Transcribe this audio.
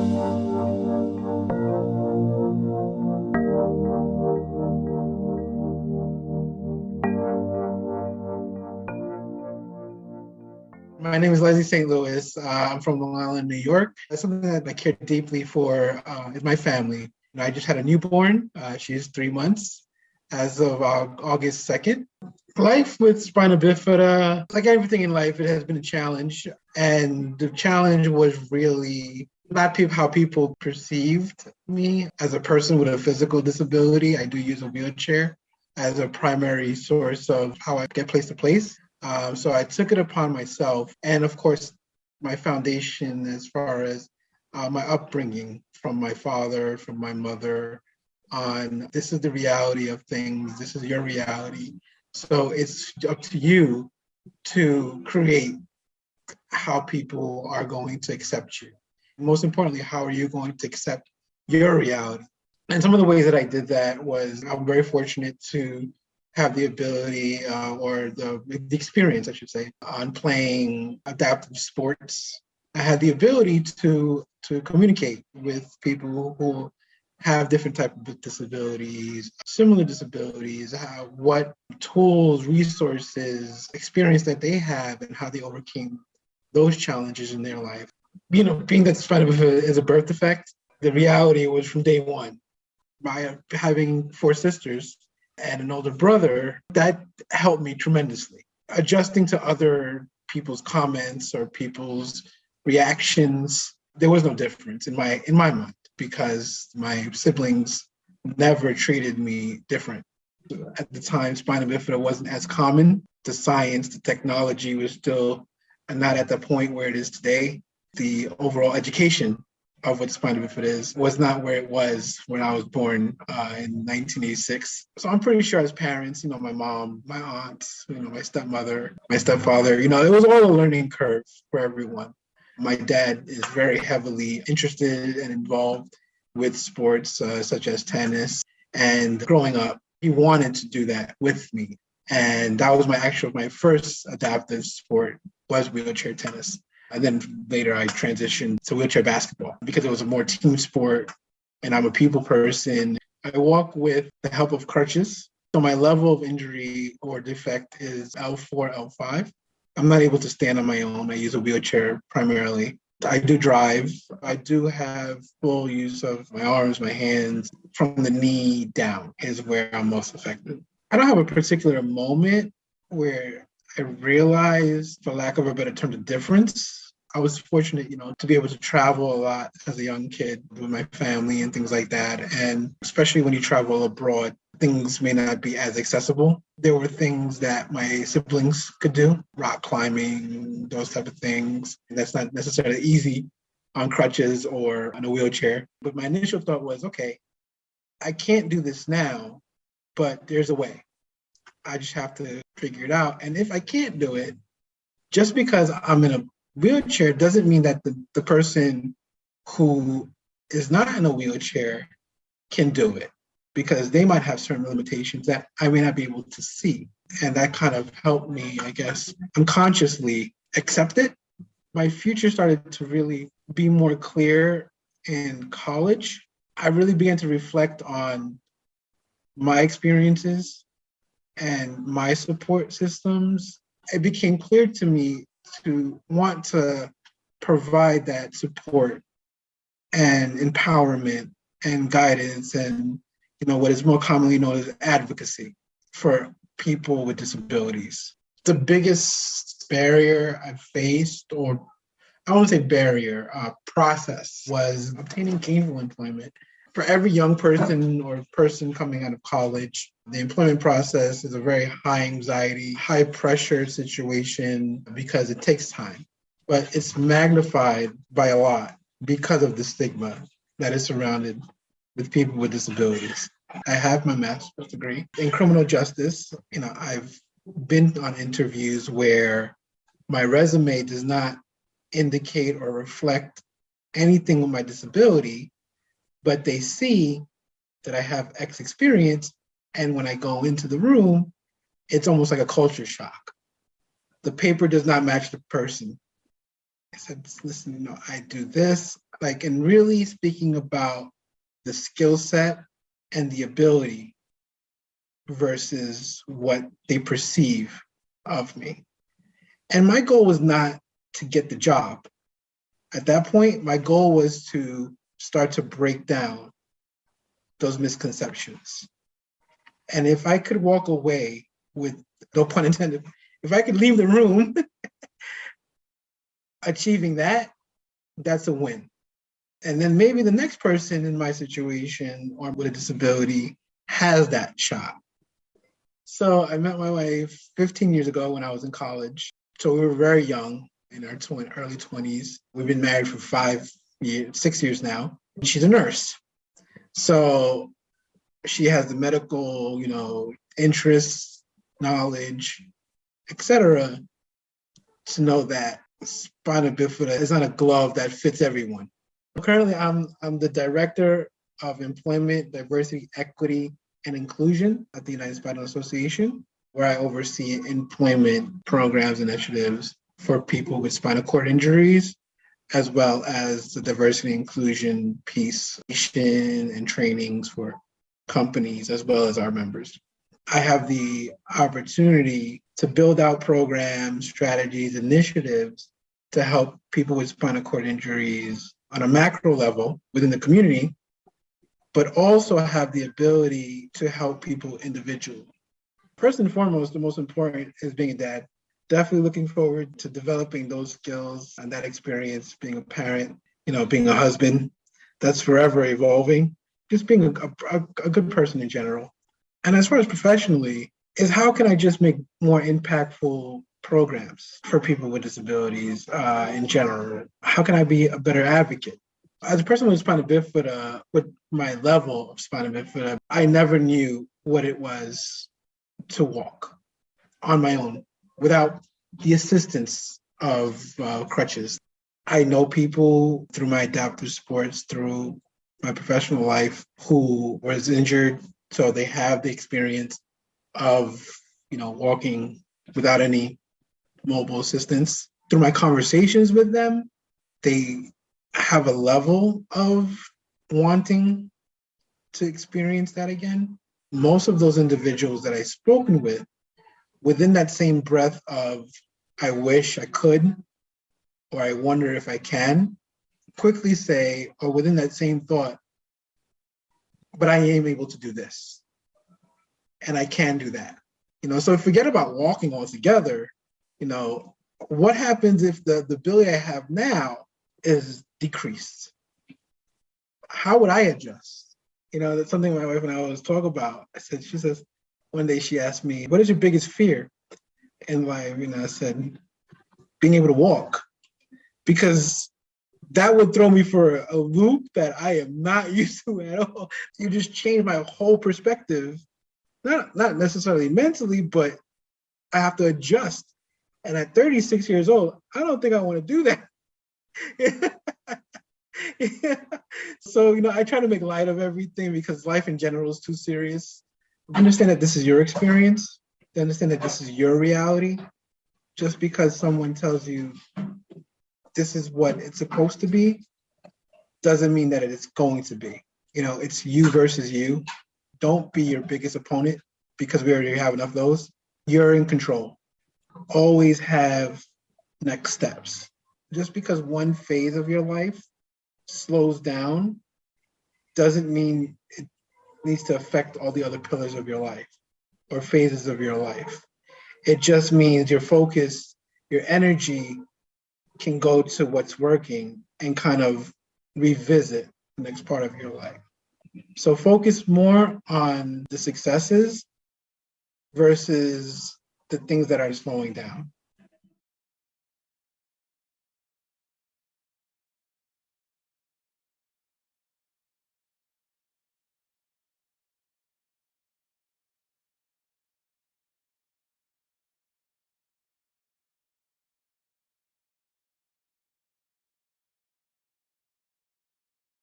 My name is Leslie St. Louis. I'm from Long Island, New York. That's something that I care deeply for is my family. I just had a newborn. She's 3 months as of August 2nd. Life with spina bifida, like everything in life, it has been a challenge. And the challenge was really not how people perceived me as a person with a physical disability. I do use a wheelchair as a primary source of how I get place to place. So I took it upon myself, and of course, my foundation as far as my upbringing from my father, from my mother, on this is the reality of things, this is your reality. So it's up to you to create how people are going to accept you. Most importantly, how are you going to accept your reality? And some of the ways that I did that was I'm very fortunate to have the ability or the experience, I should say, on playing adaptive sports. I had the ability to communicate with people who have different types of disabilities, similar disabilities, what tools, resources, experience that they have, and how they overcame those challenges in their life. Being that spina bifida is a birth defect, the reality was from day one. By having four sisters and an older brother, that helped me tremendously. Adjusting to other people's comments or people's reactions, there was no difference in my mind because my siblings never treated me different. At the time, spina bifida wasn't as common. The science, the technology was still not at the point where it is today. The overall education of what spina bifida is was not where it was when I was born in 1986. So I'm pretty sure as parents, my mom, my aunts, my stepmother, my stepfather, it was all a learning curve for everyone. My dad is very heavily interested and involved with sports such as tennis. And growing up, he wanted to do that with me. And that was my first adaptive sport was wheelchair tennis. And then later I transitioned to wheelchair basketball because it was a more team sport and I'm a people person. I walk with the help of crutches. So my level of injury or defect is L4, L5. I'm not able to stand on my own. I use a wheelchair primarily. I do drive. I do have full use of my arms, my hands. From the knee down is where I'm most affected. I don't have a particular moment where I realized, for lack of a better term, the difference. I was fortunate, to be able to travel a lot as a young kid with my family and things like that. And especially when you travel abroad, things may not be as accessible. There were things that my siblings could do, rock climbing, those type of things. That's not necessarily easy on crutches or on a wheelchair. But my initial thought was, okay, I can't do this now, but there's a way. I just have to figure it out. And if I can't do it, just because I'm in a wheelchair doesn't mean that the person who is not in a wheelchair can do it, because they might have certain limitations that I may not be able to see. And that kind of helped me, I guess, unconsciously accept it. My future started to really be more clear in college. I really began to reflect on my experiences and my support systems. It became clear to me to want to provide that support and empowerment and guidance and, what is more commonly known as advocacy for people with disabilities. The biggest barrier I've faced, or I won't say barrier, process, was obtaining gainful employment. For every young person or person coming out of college, the employment process is a very high anxiety, high pressure situation because it takes time. But it's magnified by a lot because of the stigma that is surrounded with people with disabilities. I have my master's degree in criminal justice. I've been on interviews where my resume does not indicate or reflect anything with my disability, but they see that I have X experience. And when I go into the room, it's almost like a culture shock. The paper does not match the person. I said, listen, I do this, and really speaking about the skill set and the ability versus what they perceive of me. And my goal was not to get the job. At that point, my goal was to start to break down those misconceptions. And if I could walk away with, no pun intended, if I could leave the room achieving that, that's a win. And then maybe the next person in my situation or with a disability has that shot. So I met my wife 15 years ago when I was in college. So we were very young, in our early 20s. We've been married for 6 years now. She's a nurse. So she has the medical, interests, knowledge, etc., to know that spina bifida is not a glove that fits everyone. Currently, I'm the director of employment, diversity, equity, and inclusion at the United Spinal Association, where I oversee employment programs and initiatives for people with spinal cord injuries, as well as the diversity inclusion piece and trainings for companies, as well as our members. I have the opportunity to build out programs, strategies, initiatives to help people with spinal cord injuries on a macro level within the community, but also have the ability to help people individually. First and foremost, the most important is being a dad. Definitely looking forward to developing those skills and that experience, being a parent, being a husband. That's forever evolving. Just being a good person in general. And as far as professionally, is how can I just make more impactful programs for people with disabilities in general? How can I be a better advocate? As a person with spina bifida, with my level of spina bifida, I never knew what it was to walk on my own without the assistance of crutches. I know people through my adaptive sports, through my professional life, who was injured, so they have the experience of, walking without any mobile assistance. Through my conversations with them, they have a level of wanting to experience that again. Most of those individuals that I've spoken with, within that same breath of, I wish I could, or I wonder if I can, quickly say, or within that same thought, but I am able to do this. And I can do that. So forget about walking altogether. What happens if the ability I have now is decreased? How would I adjust? That's something my wife and I always talk about. She says, one day she asked me, what is your biggest fear in life? I said, being able to walk, because that would throw me for a loop that I am not used to at all. You just changed my whole perspective, not necessarily mentally, but I have to adjust. And at 36 years old, I don't think I want to do that. So, I try to make light of everything because life in general is too serious. Understand that this is your experience. Understand that this is your reality. Just because someone tells you this is what it's supposed to be, doesn't mean that it's going to be. It's you versus you. Don't be your biggest opponent, because we already have enough of those. You're in control. Always have next steps. Just because one phase of your life slows down doesn't mean it needs to affect all the other pillars of your life or phases of your life. It just means your focus, your energy can go to what's working and kind of revisit the next part of your life. So focus more on the successes versus the things that are slowing down.